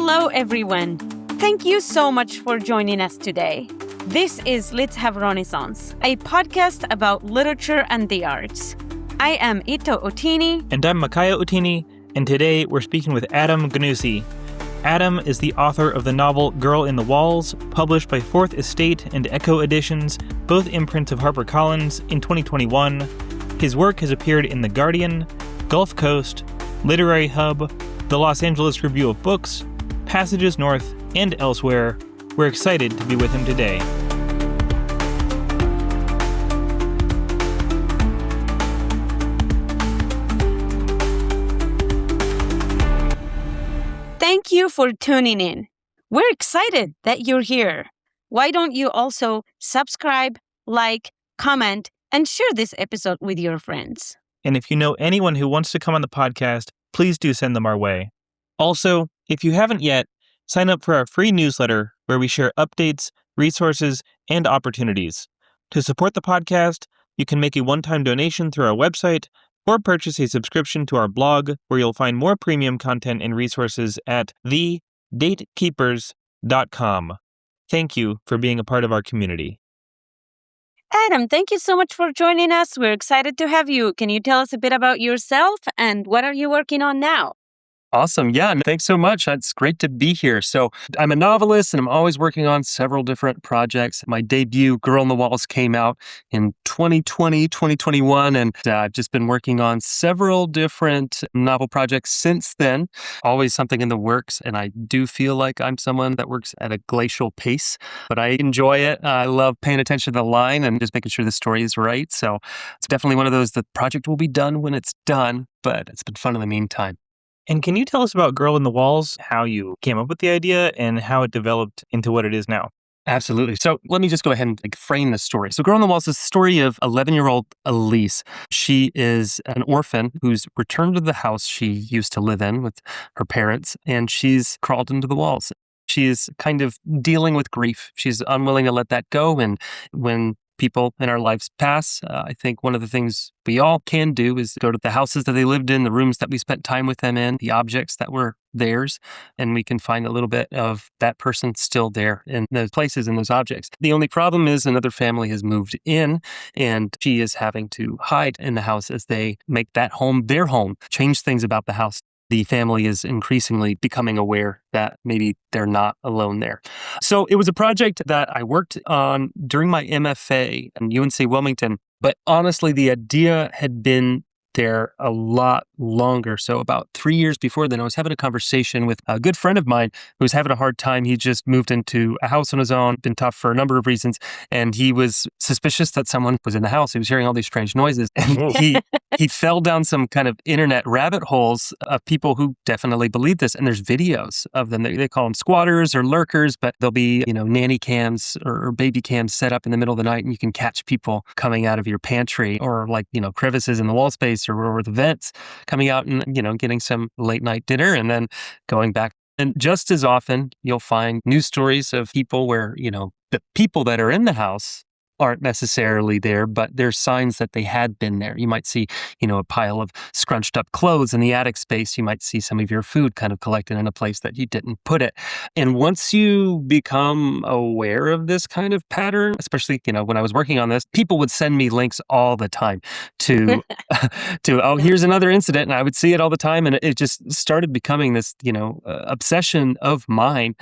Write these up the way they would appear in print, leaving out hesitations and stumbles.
Hello, everyone. Thank you so much for joining us today. This is Let's Have Renaissance, a podcast about literature and the arts. I am Ito Otini. And I'm Makaya Otini, and today we're speaking with Adam Gnuse. Adam is the author of the novel Girl in the Walls, published by Fourth Estate and Ecco Editions, both imprints of HarperCollins, in 2021. His work has appeared in The Guardian, Gulf Coast, Literary Hub, the Los Angeles Review of Books, Passages North, and elsewhere. We're excited to be with him today. Thank you for tuning in. We're excited that you're here. Why don't you also subscribe, like, comment, and share this episode with your friends? And if you know anyone who wants to come on the podcast, please do send them our way. Also, if you haven't yet, sign up for our free newsletter where we share updates, resources, and opportunities. To support the podcast, you can make a one-time donation through our website or purchase a subscription to our blog where you'll find more premium content and resources at thedatekeepers.com. Thank you for being a part of our community. Adam, thank you so much for joining us. We're excited to have you. Can you tell us a bit about yourself and what are you working on now? Awesome. Yeah, thanks so much. It's great to be here. So I'm a novelist and I'm always working on several different projects. My debut, Girl in the Walls, came out in 2020, 2021, and I've just been working on several different novel projects since then. Always something in the works, and I do feel like I'm someone that works at a glacial pace, but I enjoy it. I love paying attention to the line and just making sure the story is right. So it's definitely one of those, the project will be done when it's done, but it's been fun in the meantime. And can you tell us about Girl in the Walls, how you came up with the idea and how it developed into what it is now? Absolutely. So let me just go ahead and frame the story. So Girl in the Walls is the story of 11-year-old Elise. She is an orphan who's returned to the house she used to live in with her parents, and she's crawled into the walls. She is kind of dealing with grief. She's unwilling to let that go, and when people in our lives pass, I think one of the things we all can do is go to the houses that they lived in, the rooms that we spent time with them in, the objects that were theirs, and we can find a little bit of that person still there in those places and those objects. The only problem is another family has moved in, and she is having to hide in the house as they make that home their home, change things about the house. The family is increasingly becoming aware that maybe they're not alone there. So it was a project that I worked on during my MFA in UNC Wilmington, but honestly, the idea had been there a lot longer. So about 3 years before then, I was having a conversation with a good friend of mine who was having a hard time. He just moved into a house on his own, been tough for a number of reasons, and he was suspicious that someone was in the house. He was hearing all these strange noises, and he fell down some kind of internet rabbit holes of people who definitely believe this. And there's videos of them. They call them squatters or lurkers, but there'll be, nanny cams or baby cams set up in the middle of the night, and you can catch people coming out of your pantry or crevices in the wall space or the vents coming out and, getting some late night dinner and then going back. And just as often, you'll find news stories of people where, the people that are in the house aren't necessarily there, but there's signs that they had been there. You might see, a pile of scrunched up clothes in the attic space. You might see some of your food kind of collected in a place that you didn't put it. And once you become aware of this kind of pattern, especially, when I was working on this, people would send me links all the time to, here's another incident. And I would see it all the time. And it just started becoming this, obsession of mine.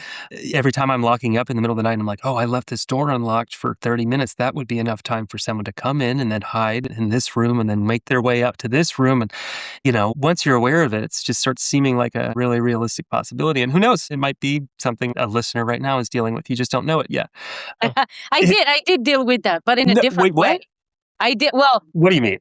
Every time I'm locking up in the middle of the night, I'm like, oh, I left this door unlocked for 30 minutes. That would be enough time for someone to come in and then hide in this room and then make their way up to this room. And, once you're aware of it, it just starts seeming like a really realistic possibility. And who knows, it might be something a listener right now is dealing with. You just don't know it yet. I did deal with that, but in a different way. I did. Well, what do you mean?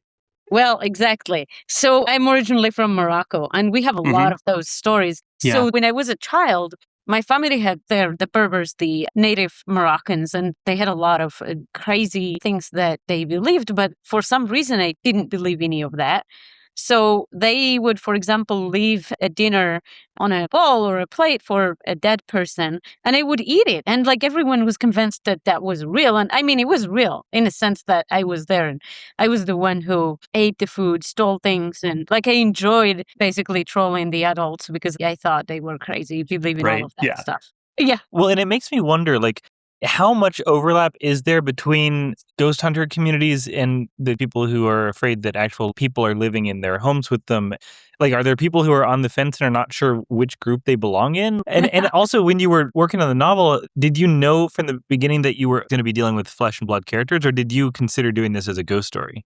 Well, exactly. So I'm originally from Morocco, and we have a lot of those stories. Yeah. So when I was a child, my family had the Berbers, the native Moroccans, and they had a lot of crazy things that they believed. But for some reason, I didn't believe any of that. So they would, for example, leave a dinner on a bowl or a plate for a dead person, and they would eat it. And like everyone was convinced that that was real. And I mean, it was real in a sense that I was there and I was the one who ate the food, stole things. And like I enjoyed basically trolling the adults because I thought they were crazy, believing all of that stuff. Yeah. Well, and it makes me wonder, like, how much overlap is there between ghost hunter communities and the people who are afraid that actual people are living in their homes with them? Like, are there people who are on the fence and are not sure which group they belong in? And also, when you were working on the novel, did you know from the beginning that you were going to be dealing with flesh and blood characters, or did you consider doing this as a ghost story?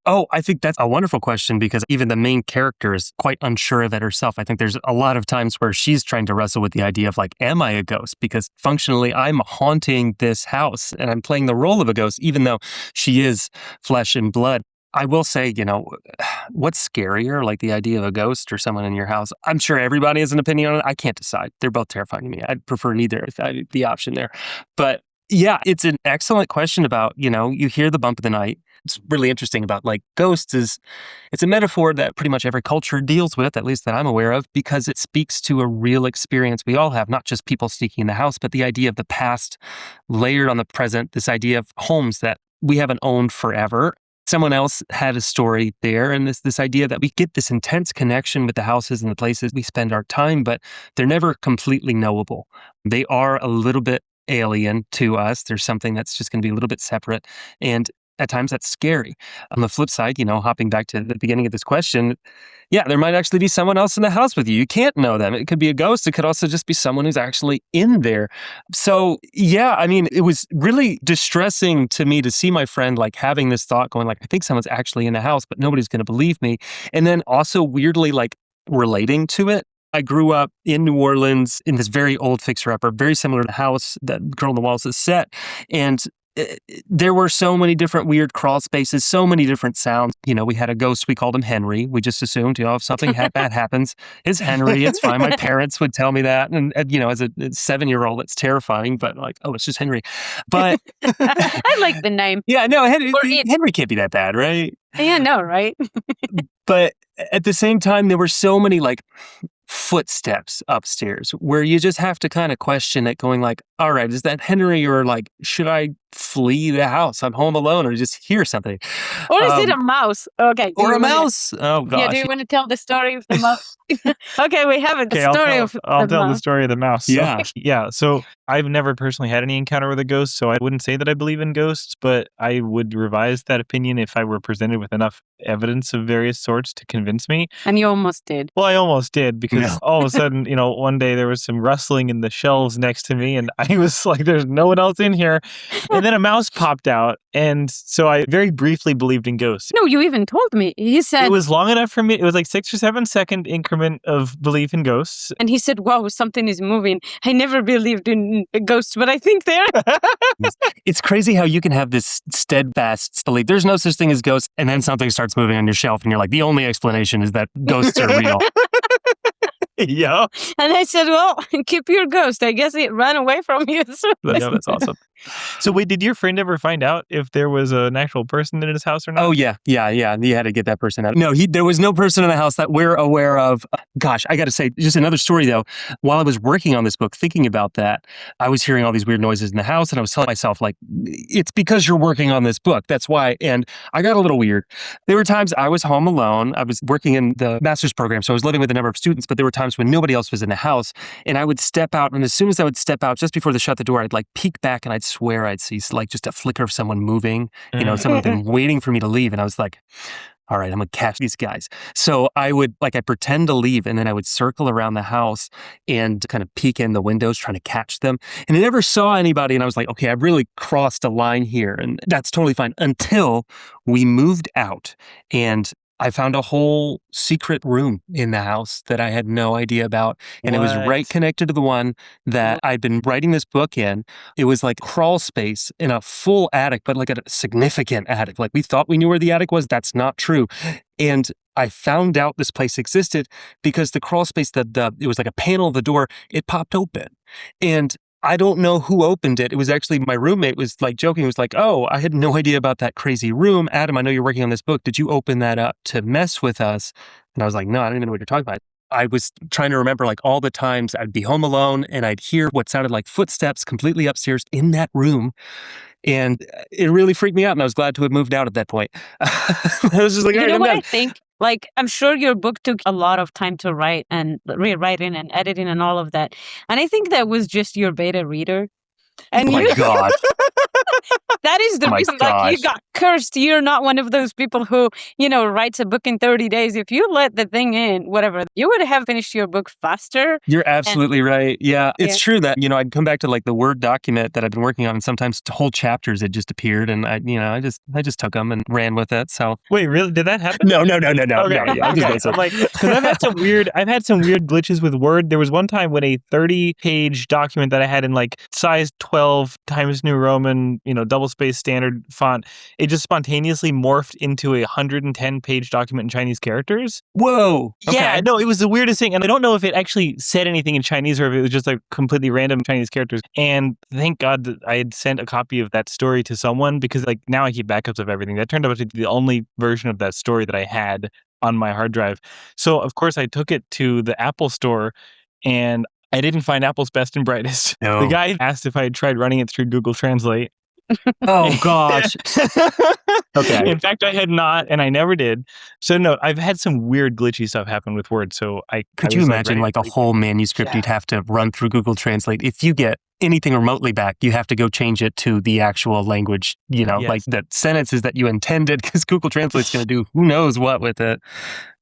Oh, I think that's a wonderful question because even the main character is quite unsure of it herself. I think there's a lot of times where she's trying to wrestle with the idea of like, am I a ghost? Because functionally, I'm haunting this house and I'm playing the role of a ghost, even though she is flesh and blood. I will say, what's scarier, like the idea of a ghost or someone in your house? I'm sure everybody has an opinion on it. I can't decide. They're both terrifying to me. I'd prefer neither, the option there. But yeah, it's an excellent question about, you hear the bump of the night. It's really interesting about like ghosts it's a metaphor that pretty much every culture deals with, at least that I'm aware of, because it speaks to a real experience we all have, not just people sneaking in the house, but the idea of the past layered on the present, this idea of homes that we haven't owned forever. Someone else had a story there, and this idea that we get this intense connection with the houses and the places we spend our time, but they're never completely knowable. They are a little bit alien to us. There's something that's just going to be a little bit separate, and at times that's scary. On the flip side, hopping back to the beginning of this question, yeah, there might actually be someone else in the house with you. You can't know them. It could be a ghost. It could also just be someone who's actually in there. So yeah, I mean, it was really distressing to me to see my friend like having this thought going like, I think someone's actually in the house, but nobody's going to believe me. And then also weirdly like relating to it. I grew up in New Orleans in this very old fixer-upper, very similar to the house that Girl on the Walls is set. And there were so many different weird crawl spaces, so many different sounds. We had a ghost, we called him Henry. We just assumed, if something bad happens, it's Henry, it's fine. My parents would tell me that. And as a 7-year-old, it's terrifying, but like, oh, it's just Henry. But I like the name. Yeah, no, Henry can't be that bad, right? Yeah, no, right? But at the same time, there were so many like footsteps upstairs where you just have to kind of question it going like, all right, is that Henry, or like, should I flee the house? I'm home alone, or just hear something. Or is it a mouse? Okay. Or a mouse. Oh, gosh. Yeah, do you want to tell the story of the mouse? Okay, we have it. I'll tell the story of the mouse. Yeah. Yeah. So I've never personally had any encounter with a ghost, so I wouldn't say that I believe in ghosts, but I would revise that opinion if I were presented with enough evidence of various sorts to convince me. And you almost did. Well, I almost did, because all of a sudden, one day there was some rustling in the shelves next to me, and I was like, there's no one else in here. And then a mouse popped out, and so I very briefly believed in ghosts. No, you even told me. He said... It was long enough for me. It was like 6 or 7 second increment of belief in ghosts. And he said, wow, something is moving. I never believed in ghosts, but I think they're... It's crazy how you can have this steadfast belief. There's no such thing as ghosts, and then something starts moving on your shelf, and you're like, the only explanation is that ghosts are real. Yeah. And I said, well, keep your ghost. I guess it ran away from you. That's awesome. So wait, did your friend ever find out if there was an actual person in his house or not? Oh, yeah. He had to get that person out. No, there was no person in the house that we're aware of. Gosh, I got to say, just another story, though. While I was working on this book, thinking about that, I was hearing all these weird noises in the house, and I was telling myself, like, it's because you're working on this book. That's why. And I got a little weird. There were times I was home alone. I was working in the master's program, so I was living with a number of students, but there were times when nobody else was in the house, and I would step out, and as soon as I would step out, just before they shut the door, I'd like peek back, and I'd swear I'd see like just a flicker of someone moving. Someone had been waiting for me to leave, and I was like, all right, I'm gonna catch these guys. So I pretend to leave, and then I would circle around the house and kind of peek in the windows trying to catch them. And I never saw anybody, and I was like, okay, I've really crossed a line here, and that's totally fine, until we moved out, and I found a whole secret room in the house that I had no idea about. And It was right connected to the one that I'd been writing this book in. It was like crawl space in a full attic, but like a significant attic. Like we thought we knew where the attic was. That's not true. And I found out this place existed because the crawl space, it was like a panel of the door, it popped open. And I don't know who opened it. It was actually my roommate was like joking, was like, oh, I had no idea about that crazy room. Adam, I know you're working on this book. Did you open that up to mess with us? And I was like, no, I don't even know what you're talking about. I was trying to remember like all the times I'd be home alone and I'd hear what sounded like footsteps completely upstairs in that room. And it really freaked me out. And I was glad to have moved out at that point. I was just like, all right, I'm done. I think? Like, I'm sure your book took a lot of time to write and rewriting and editing and all of that. And I think that was just your beta reader. And oh my God. That is the reason, like, you got cursed. You're not one of those people who, writes a book in 30 days. If you let the thing in, whatever, you would have finished your book faster. You're absolutely right. Yeah, it's true that, I'd come back to like the Word document that I've been working on, and sometimes whole chapters had just appeared, and I just took them and ran with it. So wait, really? Did that happen? No. Okay. No, yeah, okay. So like, because I've had some weird glitches with Word. There was one time when a 30-page document that I had in like size 12 Times New Roman, double space standard font, it just spontaneously morphed into a 110-page document in Chinese characters. Whoa. Okay. Yeah, no, it was the weirdest thing. And I don't know if it actually said anything in Chinese or if it was just like completely random Chinese characters. And thank God that I had sent a copy of that story to someone, because like now I keep backups of everything. That turned out to be the only version of that story that I had on my hard drive. So of course I took it to the Apple store, and I didn't find Apple's best and brightest. No. The guy asked if I had tried running it through Google Translate. Oh, gosh. Okay. In fact, I had not, and I never did. So no, I've had some weird glitchy stuff happen with Word. So Could you imagine like a whole manuscript you'd have to run through Google Translate? If you get anything remotely back, you have to go change it to the actual language, like the sentences that you intended, because Google Translate's going to do who knows what with it.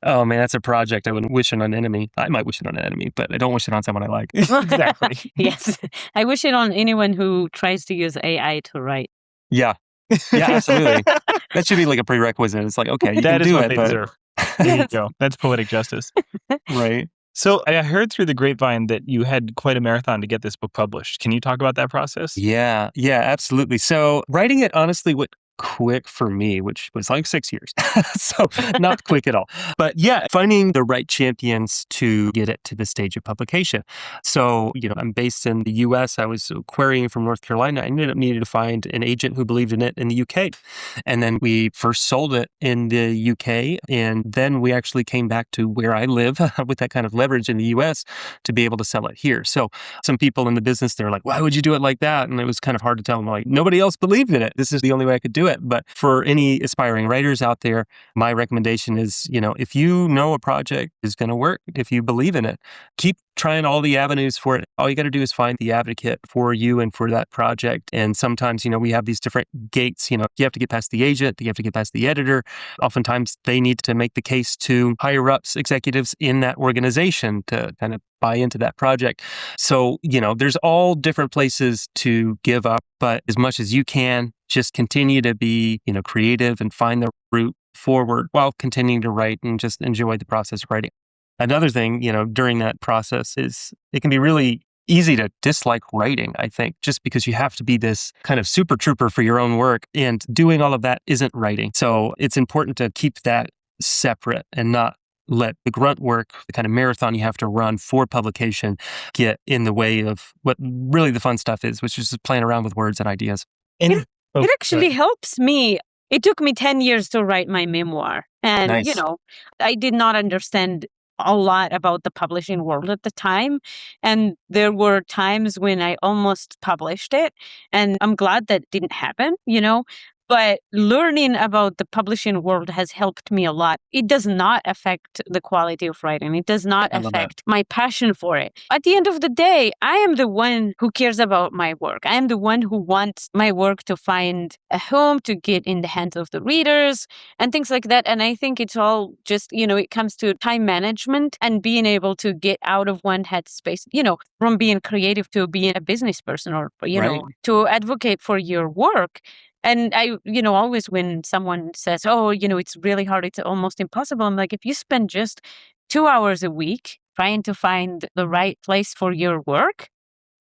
Oh man, that's a project I wouldn't wish it on an enemy. I might wish it on an enemy, but I don't wish it on someone I like. Exactly. Yes. I wish it on anyone who tries to use AI to write. Yeah. Yeah, absolutely. That should be like a prerequisite. It's like, okay, you that can is do what it, they but deserve. There you go. That's poetic justice. Right. So I heard through the grapevine that you had quite a marathon to get this book published. Can you talk about that process? Yeah, absolutely. So writing it, honestly, went quick for me, which was like 6 years. So not quick at all. But yeah, finding the right champions to get it to the stage of publication. So, I'm based in the US. I was querying from North Carolina. I ended up needing to find an agent who believed in it in the UK. And then we first sold it in the UK. And then we actually came back to where I live with that kind of leverage in the US to be able to sell it here. So some people in the business, they're like, why would you do it like that? And it was kind of hard to tell them, like, nobody else believed in it. This is the only way I could do it. But for any aspiring writers out there, my recommendation is, if you know a project is going to work, if you believe in it, keep trying all the avenues for it. All you got to do is find the advocate for you and for that project. And sometimes, we have these different gates. You have to get past the agent, you have to get past the editor. Oftentimes they need to make the case to higher ups, executives in that organization to kind of buy into that project. So, there's all different places to give up, but as much as you can, just continue to be, creative and find the route forward while continuing to write and just enjoy the process of writing. Another thing, during that process is it can be really easy to dislike writing, I think, just because you have to be this kind of super trooper for your own work, and doing all of that isn't writing. So it's important to keep that separate and not let the grunt work, the kind of marathon you have to run for publication, get in the way of what really the fun stuff is, which is just playing around with words and ideas. And it actually helps me. It took me 10 years to write my memoir. And, Nice. I did not understand a lot about the publishing world at the time. And there were times when I almost published it. And I'm glad that didn't happen, But learning about the publishing world has helped me a lot. It does not affect the quality of writing. It does not affect my passion for it. At the end of the day, I am the one who cares about my work. I am the one who wants my work to find a home, to get in the hands of the readers and things like that. And I think it's all just, it comes to time management and being able to get out of one headspace, from being creative to being a business person or, Right. to advocate for your work. And I, always when someone says, oh, it's really hard, it's almost impossible. I'm like, if you spend just 2 hours a week trying to find the right place for your work,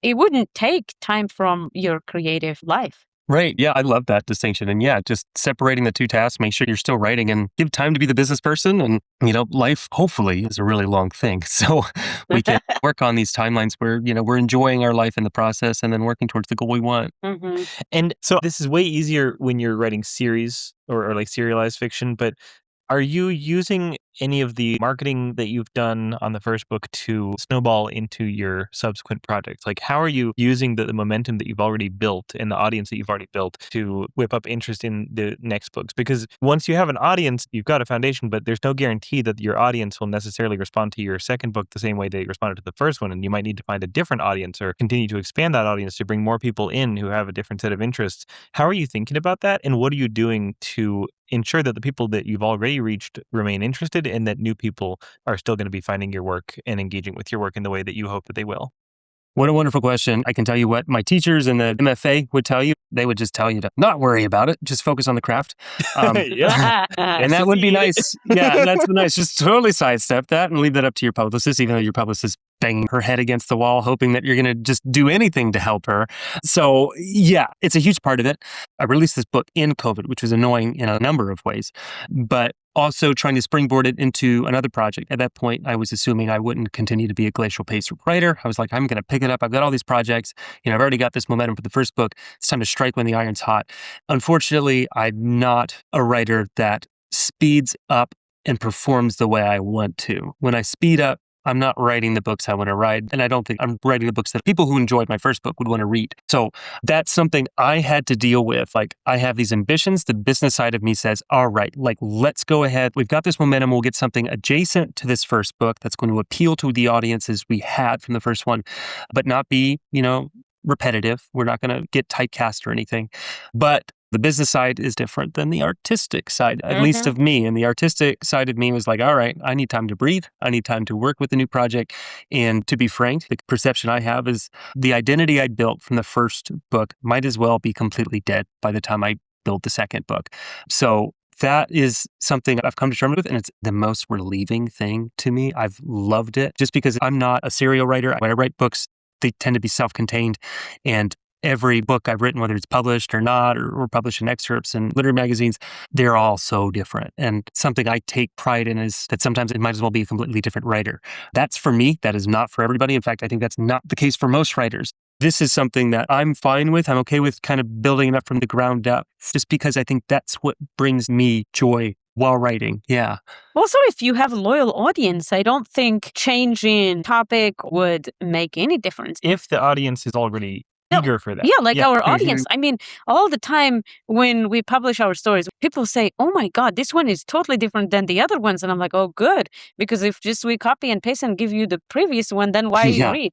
it wouldn't take time from your creative life. Right. Yeah, I love that distinction. And yeah, just separating the two tasks, make sure you're still writing and give time to be the business person. And, life hopefully is a really long thing. So we can work on these timelines where, we're enjoying our life in the process and then working towards the goal we want. Mm-hmm. And so this is way easier when you're writing series or like serialized fiction, but are you using any of the marketing that you've done on the first book to snowball into your subsequent projects? Like, how are you using the momentum that you've already built and the audience that you've already built to whip up interest in the next books? Because once you have an audience, you've got a foundation, but there's no guarantee that your audience will necessarily respond to your second book the same way they responded to the first one. And you might need to find a different audience or continue to expand that audience to bring more people in who have a different set of interests. How are you thinking about that? And what are you doing to ensure that the people that you've already reached remain interested and that new people are still going to be finding your work and engaging with your work in the way that you hope that they will? What a wonderful question. I can tell you what my teachers in the MFA would tell you. They would just tell you to not worry about it. Just focus on the craft. Yeah. And that would be nice. Yeah, that's nice. Just totally sidestep that and leave that up to your publicist, even though your publicist banging her head against the wall, hoping that you're going to just do anything to help her. So yeah, it's a huge part of it. I released this book in COVID, which was annoying in a number of ways, but also trying to springboard it into another project. At that point, I was assuming I wouldn't continue to be a glacial pace writer. I was like, I'm going to pick it up. I've got all these projects. I've already got this momentum for the first book. It's time to strike when the iron's hot. Unfortunately, I'm not a writer that speeds up and performs the way I want to. When I speed up, I'm not writing the books I want to write. And I don't think I'm writing the books that people who enjoyed my first book would want to read. So that's something I had to deal with. Like, I have these ambitions. The business side of me says, all right, let's go ahead. We've got this momentum. We'll get something adjacent to this first book that's going to appeal to the audiences we had from the first one, but not be, repetitive. We're not going to get typecast or anything. But the business side is different than the artistic side, at least of me. And the artistic side of me was like, all right, I need time to breathe. I need time to work with the new project. And to be frank, the perception I have is the identity I built from the first book might as well be completely dead by the time I build the second book. So that is something I've come to terms with, and it's the most relieving thing to me. I've loved it just because I'm not a serial writer. When I write books, they tend to be self-contained, and every book I've written, whether it's published or not, or published in excerpts and literary magazines, they're all so different. And something I take pride in is that sometimes it might as well be a completely different writer. That's for me. That is not for everybody. In fact, I think that's not the case for most writers. This is something that I'm fine with. I'm okay with kind of building it up from the ground up, just because I think that's what brings me joy while writing. Yeah. Also, if you have a loyal audience, I don't think changing topic would make any difference. If the audience is already eager for that. Yeah, our audience. I mean, all the time when we publish our stories, people say, oh my God, this one is totally different than the other ones. And I'm like, oh, good. Because if just we copy and paste and give you the previous one, then why read?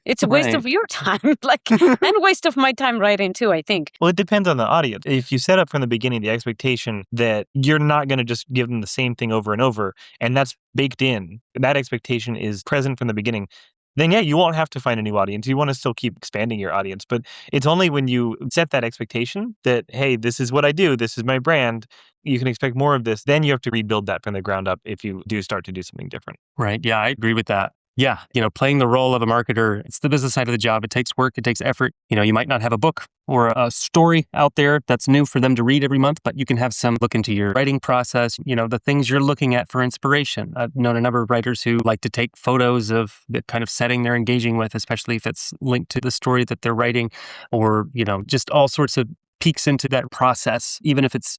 It's a waste of your time, and waste of my time writing too, I think. Well, it depends on the audience. If you set up from the beginning the expectation that you're not going to just give them the same thing over and over, and that's baked in, that expectation is present from the beginning, then you won't have to find a new audience. You want to still keep expanding your audience. But it's only when you set that expectation that, hey, this is what I do, this is my brand, you can expect more of this, then you have to rebuild that from the ground up if you do start to do something different. Right. Yeah, I agree with that. Yeah, playing the role of a marketer, it's the business side of the job. It takes work, it takes effort. You might not have a book or a story out there that's new for them to read every month, but you can have some look into your writing process, the things you're looking at for inspiration. I've known a number of writers who like to take photos of the kind of setting they're engaging with, especially if it's linked to the story that they're writing, or, just all sorts of peeks into that process, even if it's,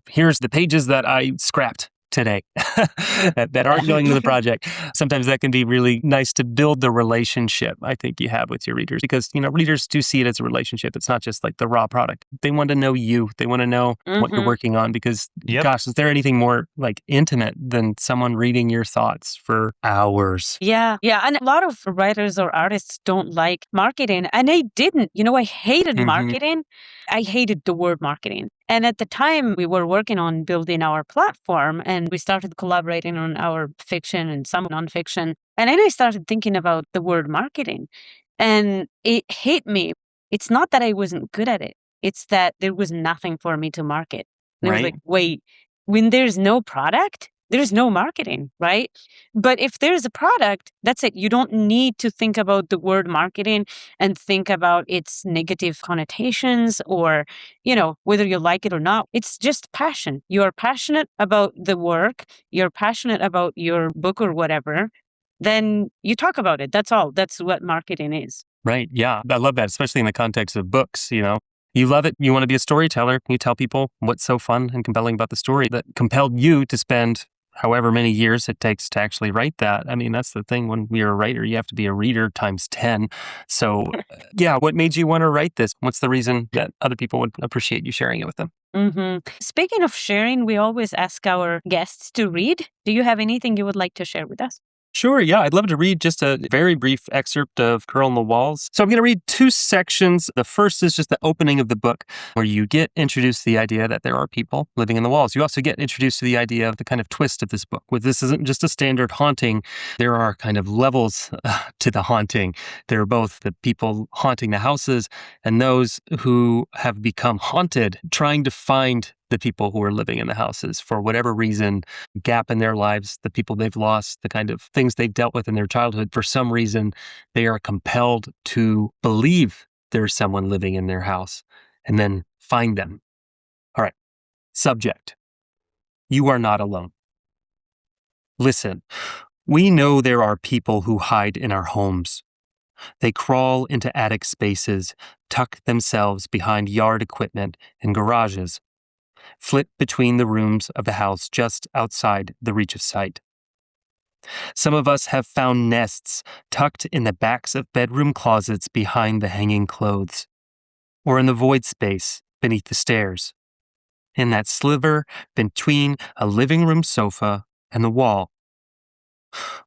here's the pages that I scrapped today that aren't going to the project. Sometimes that can be really nice to build the relationship I think you have with your readers, because readers do see it as a relationship. It's not just like the raw product. They want to know you. They want to know what you're working on, because gosh, is there anything more intimate than someone reading your thoughts for hours? Yeah. And a lot of writers or artists don't like marketing, and I didn't. I hated marketing. I hated the word marketing. And at the time, we were working on building our platform, and we started collaborating on our fiction and some nonfiction. And then I started thinking about the word marketing, and it hit me. It's not that I wasn't good at it. It's that there was nothing for me to market. And I was like, wait, when there's no product, there's no marketing, right? But if there's a product, that's it. You don't need to think about the word marketing and think about its negative connotations or, whether you like it or not. It's just passion. You are passionate about the work, you're passionate about your book or whatever, then you talk about it. That's all. That's what marketing is. Right. Yeah. I love that, especially in the context of books, You love it. You want to be a storyteller. You tell people what's so fun and compelling about the story that compelled you to spend however many years it takes to actually write that. I mean, that's the thing. When you're a writer, you have to be a reader times 10. So, yeah, what made you want to write this? What's the reason that other people would appreciate you sharing it with them? Speaking of sharing, we always ask our guests to read. Do you have anything you would like to share with us? Sure, yeah. I'd love to read just a very brief excerpt of Girl on the Walls. So I'm going to read two sections. The first is just the opening of the book, where you get introduced to the idea that there are people living in the walls. You also get introduced to the idea of the kind of twist of this book, where this isn't just a standard haunting. There are kind of levels to the haunting. There are both the people haunting the houses and those who have become haunted, trying to find the people who are living in the houses for whatever reason, gap in their lives, the people they've lost, the kind of things they've dealt with in their childhood. For some reason, they are compelled to believe there's someone living in their house and then find them. All right. Subject. You are not alone. Listen, we know there are people who hide in our homes. They crawl into attic spaces, tuck themselves behind yard equipment and garages, flit between the rooms of the house just outside the reach of sight. Some of us have found nests tucked in the backs of bedroom closets behind the hanging clothes, or in the void space beneath the stairs, in that sliver between a living room sofa and the wall.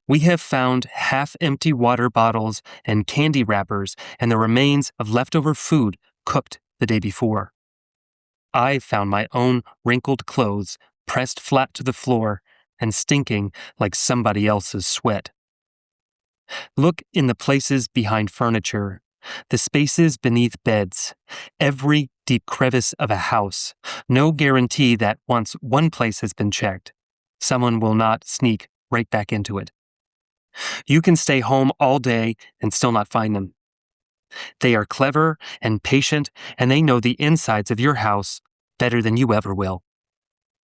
We have found half-empty water bottles and candy wrappers and the remains of leftover food cooked the day before. I found my own wrinkled clothes pressed flat to the floor and stinking like somebody else's sweat. Look in the places behind furniture, the spaces beneath beds, every deep crevice of a house. No guarantee that once one place has been checked, someone will not sneak right back into it. You can stay home all day and still not find them. They are clever and patient, and they know the insides of your house better than you ever will.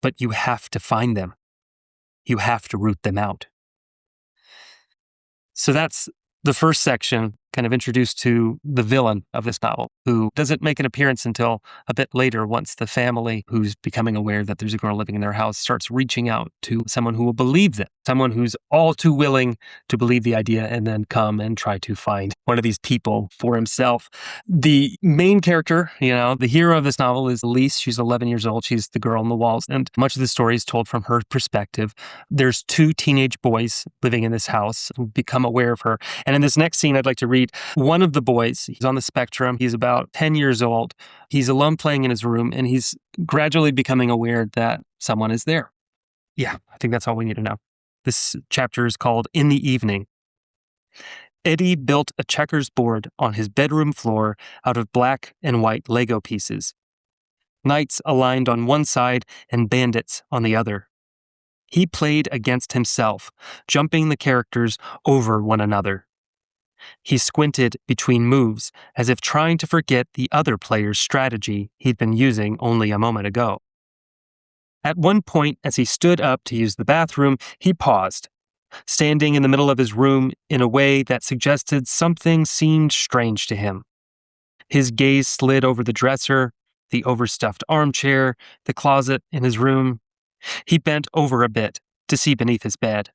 But you have to find them. You have to root them out. So that's the first section, kind of introduced to the villain of this novel, who doesn't make an appearance until a bit later, once the family, who's becoming aware that there's a girl living in their house, starts reaching out to someone who will believe them, someone who's all too willing to believe the idea and then come and try to find one of these people for himself. The main character, the hero of this novel is Elise. She's 11 years old. She's the girl on the walls, and much of the story is told from her perspective. There's two teenage boys living in this house who become aware of her. And in this next scene, I'd like to read one of the boys. He's on the spectrum. He's about 10 years old. He's alone playing in his room, and he's gradually becoming aware that someone is there. Yeah, I think that's all we need to know. This chapter is called In the Evening. Eddie built a checkers board on his bedroom floor out of black and white Lego pieces. Knights aligned on one side and bandits on the other. He played against himself, jumping the characters over one another. He squinted between moves, as if trying to forget the other player's strategy he'd been using only a moment ago. At one point, as he stood up to use the bathroom, he paused, standing in the middle of his room in a way that suggested something seemed strange to him. His gaze slid over the dresser, the overstuffed armchair, the closet in his room. He bent over a bit to see beneath his bed.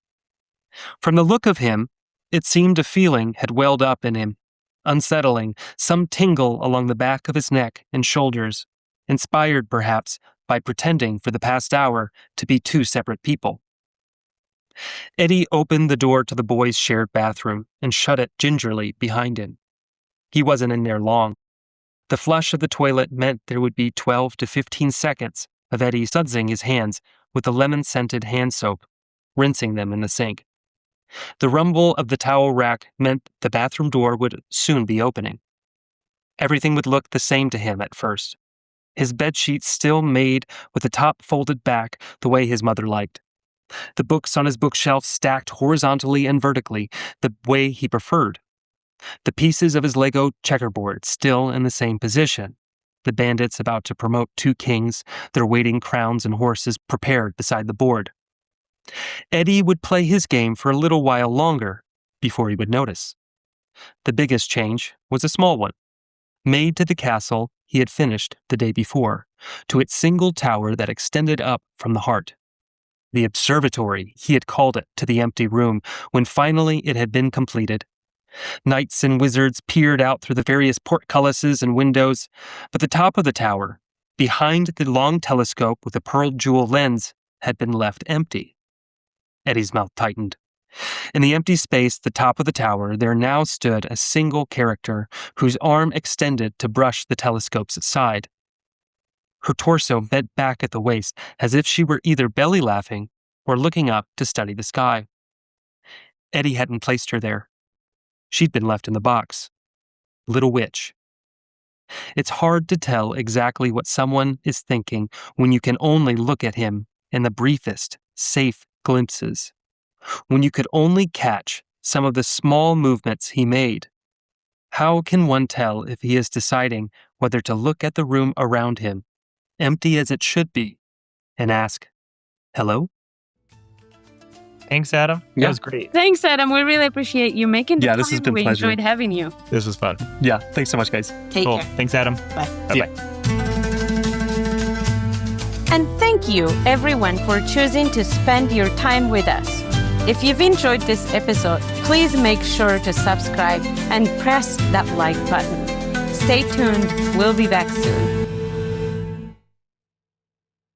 From the look of him, it seemed a feeling had welled up in him, unsettling, some tingle along the back of his neck and shoulders, inspired perhaps by pretending for the past hour to be two separate people. Eddie opened the door to the boys' shared bathroom and shut it gingerly behind him. He wasn't in there long. The flush of the toilet meant there would be 12 to 15 seconds of Eddie sudsing his hands with the lemon-scented hand soap, rinsing them in the sink. The rumble of the towel rack meant the bathroom door would soon be opening. Everything would look the same to him at first. His bedsheets still made with the top folded back the way his mother liked. The books on his bookshelf stacked horizontally and vertically, the way he preferred. The pieces of his Lego checkerboard still in the same position. The bandits about to promote 2 kings, their waiting crowns and horses prepared beside the board. Eddie would play his game for a little while longer before he would notice. The biggest change was a small one, made to the castle he had finished the day before, to its single tower that extended up from the heart. The observatory, he had called it, to the empty room when finally it had been completed. Knights and wizards peered out through the various portcullises and windows, but the top of the tower, behind the long telescope with the pearl jewel lens, had been left empty. Eddie's mouth tightened. In the empty space at the top of the tower, there now stood a single character whose arm extended to brush the telescope's side. Her torso bent back at the waist as if she were either belly laughing or looking up to study the sky. Eddie hadn't placed her there. She'd been left in the box. Little witch. It's hard to tell exactly what someone is thinking when you can only look at him in the briefest, safe glimpses, when you could only catch some of the small movements he made. How can one tell if he is deciding whether to look at the room around him, empty as it should be, and ask, "Hello?" Thanks, Adam. Yeah. That was great. Thanks, Adam. We really appreciate you making the Yeah, time. this has been a We pleasure. enjoyed having you. This was fun. Yeah, thanks so much, guys. Take Cool. care. Thanks, Adam. Bye. See ya. Bye-bye. And thank you, everyone, for choosing to spend your time with us. If you've enjoyed this episode, please make sure to subscribe and press that like button. Stay tuned. We'll be back soon.